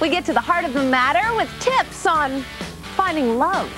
We get to the heart of the matter with tips on finding love.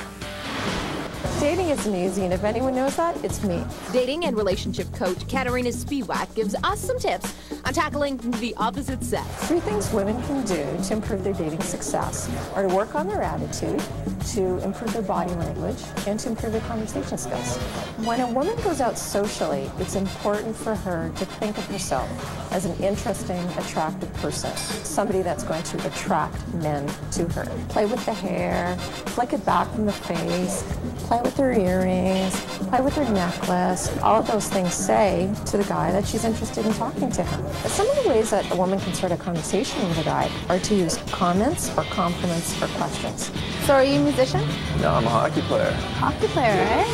Dating isn't easy, and if anyone knows that, it's me. Dating and relationship coach Kateryna Spiewak gives us some tips on tackling the opposite sex. 3 things women can do to improve their dating success are to work on their attitude, to improve their body language, and to improve their conversation skills. When a woman goes out socially, it's important for her to think of herself as an interesting, attractive person, somebody that's going to attract men to her. Play with the hair, flick it back from the face, play with her earrings, play with her necklace. All of those things say to the guy that she's interested in talking to him. But some of the ways that a woman can start a conversation with a guy are to use comments or compliments or questions. So are you a musician? No, I'm a hockey player. Hockey player, eh?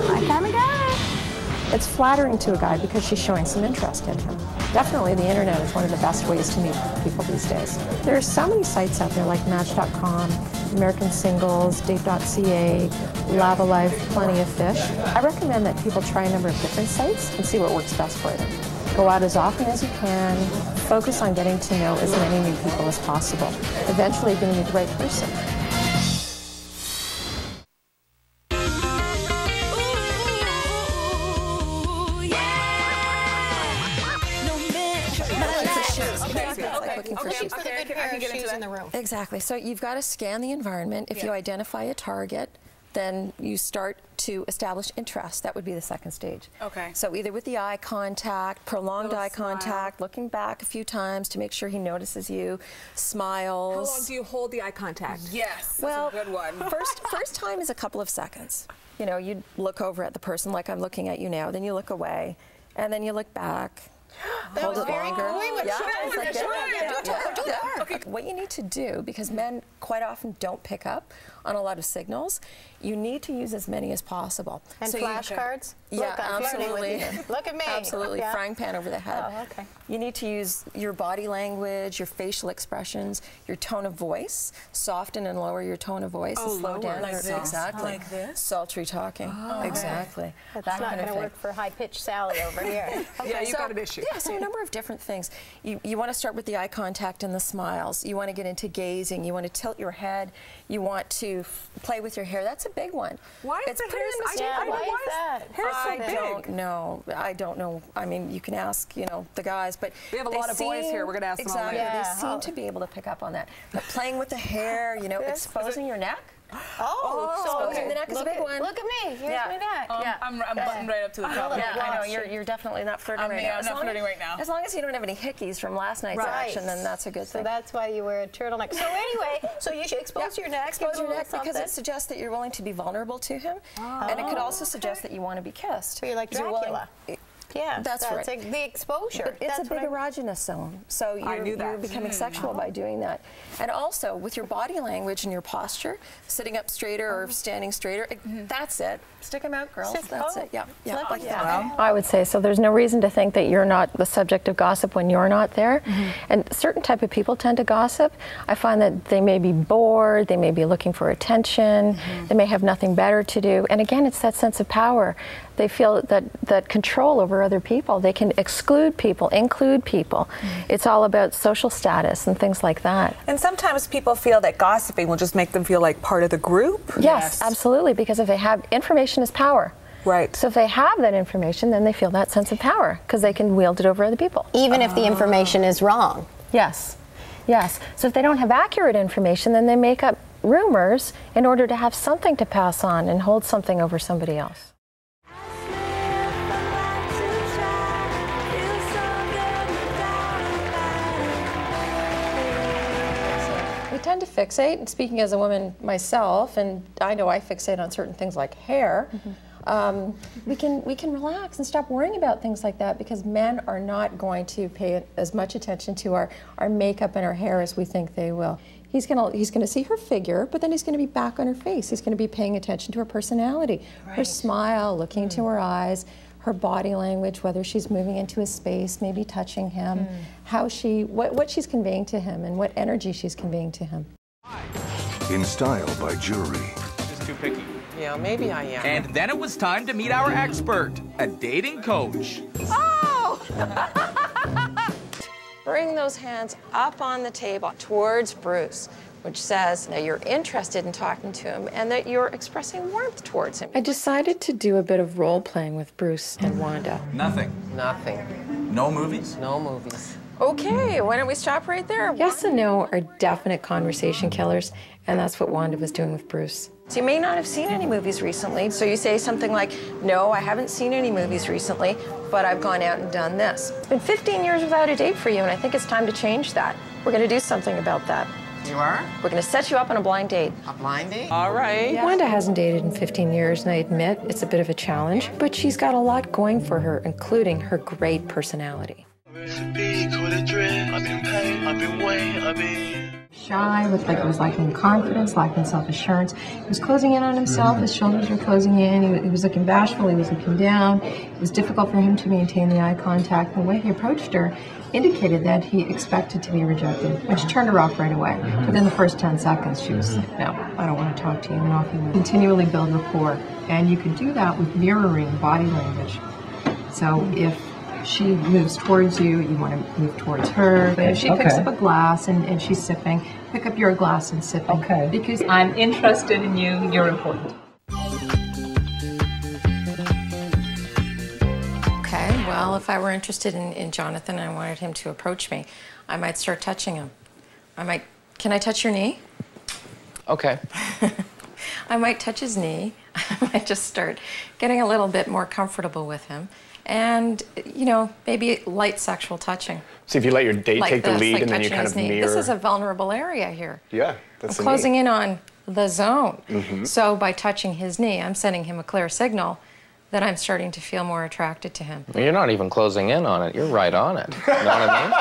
My kind of guy. It's flattering to a guy because she's showing some interest in him. Definitely the internet is one of the best ways to meet people these days. There are so many sites out there like Match.com, American Singles, Date.ca, Lava Life, Plenty of Fish. I recommend that people try a number of different sites and see what works best for them. Go out as often as you can, focus on getting to know as many new people as possible. Eventually you're going to meet the right person. Exactly. So you've got to scan the environment. If you identify a target, then you start to establish interest. That would be the second stage. Okay. So either with the eye contact, prolonged eye contact, looking back a few times to make sure he notices you, smiles. How long do you hold the eye contact? Yes, Well, that's a good one. first time is a couple of seconds. You know, you look over at the person like I'm looking at you now, then you look away, and then you look back. Hold it longer. What you need to do, because men quite often don't pick up on a lot of signals, you need to use as many as possible. And so flashcards? Yeah, absolutely. Look at me. Absolutely. Yeah. Frying pan over the head. Oh, okay. You need to use your body language, your facial expressions, your tone of voice. Soften and lower your tone of voice. Oh, and slow lower. down. Like this? Exactly. Like this? Sultry talking. Oh, exactly. That's that not kind going of to thing. work for high-pitched Sally over here. Okay. Yeah, you got an issue. Yeah, so a number of different things. You want to start with the eye contact and the smiles. You want to get into gazing. You want to tilt your head. You want to play with your hair. That's a big one. Why is it's the pretty hair? unmistakable. Why is that? Hair's so I big. don't know. I don't know. I mean, you can ask, you know, the guys, but we have a lot of boys here. We're going to ask them all exactly. later. They seem to be able to pick up on that. But playing with the hair, you know, exposing your neck. Exposing the neck is a big one. Look at me. Here's my neck. I'm buttoned right up to the top. Yeah, I know. You're definitely not flirting right now. I'm not flirting right now. As long as you don't have any hickeys from last night's action, then that's a good thing. So that's why you wear a turtleneck. So anyway, so you should expose your neck. Expose your neck because it suggests that you're willing to be vulnerable to him. And it could also suggest that you want to be kissed. So you're like Dracula. Yeah, that's right. The exposure. But it's a big erogenous zone, so you're becoming sexual by doing that. And also, with your body language and your posture, sitting up straighter or standing straighter, that's it. Stick them out, girls. That's it. Yeah, like that. I would say so. There's no reason to think that you're not the subject of gossip when you're not there. And certain type of people tend to gossip. I find that they may be bored, they may be looking for attention, they may have nothing better to do. And again, it's that sense of power. They feel that control over other people. They can exclude people, include people. It's all about social status and things like that. And sometimes people feel that gossiping will just make them feel like part of the group. Yes, absolutely, because if they have information is power. Right. So if they have that information, then they feel that sense of power because they can wield it over other people. Even if the information is wrong. Yes. Yes. So if they don't have accurate information, then they make up rumors in order to have something to pass on and hold something over somebody else. We tend to fixate, and speaking as a woman myself, and I know I fixate on certain things like hair, we can relax and stop worrying about things like that because men are not going to pay as much attention to our makeup and our hair as we think they will. He's gonna see her figure, but then he's gonna be back on her face. He's gonna be paying attention to her personality, her smile, looking into her eyes, her body language, whether she's moving into a space, maybe touching him, what she's conveying to him, and what energy she's conveying to him. In Style by Jury. Just too picky. Yeah, maybe I am. And then it was time to meet our expert, a dating coach. Oh! bring those hands up on the table towards Bruce, which says that you're interested in talking to him and that you're expressing warmth towards him. I decided to do a bit of role-playing with Bruce and Wanda. Nothing. Nothing. No movies? No movies. Okay, why don't we stop right there? Yes and no are definite conversation killers, and that's what Wanda was doing with Bruce. So you may not have seen any movies recently, so you say something like, no, I haven't seen any movies recently, but I've gone out and done this. It's been 15 years without a date for you, and I think it's time to change that. We're gonna do something about that. You are? We're gonna set you up on a blind date. A blind date? All right. Yeah. Wanda hasn't dated in 15 years, and I admit it's a bit of a challenge, but she's got a lot going for her, including her great personality. Shy, looked like he was lacking confidence, lacking self-assurance. He was closing in on himself, his shoulders were closing in, he was looking bashful, he was looking down. It was difficult for him to maintain the eye contact. The way he approached her indicated that he expected to be rejected, which turned her off right away. Within the first 10 seconds, she was, no, I don't want to talk to you, and off he went. Continually build rapport, and you can do that with mirroring body language. So if she moves towards you, you want to move towards her. But if she picks up a glass and she's sipping, pick up your glass and sip. Okay. Because I'm interested in you, you're important. Okay, well, if I were interested in Jonathan and I wanted him to approach me, I might start touching him. Can I touch your knee? Okay. I might touch his knee. I might just start getting a little bit more comfortable with him. And, you know, maybe light sexual touching. So if you let your date like take the lead like and then you kind of mirror. This is a vulnerable area here. Yeah, that's I'm closing in on the zone. So by touching his knee, I'm sending him a clear signal that I'm starting to feel more attracted to him. Well, you're not even closing in on it. You're right on it. You know what I mean?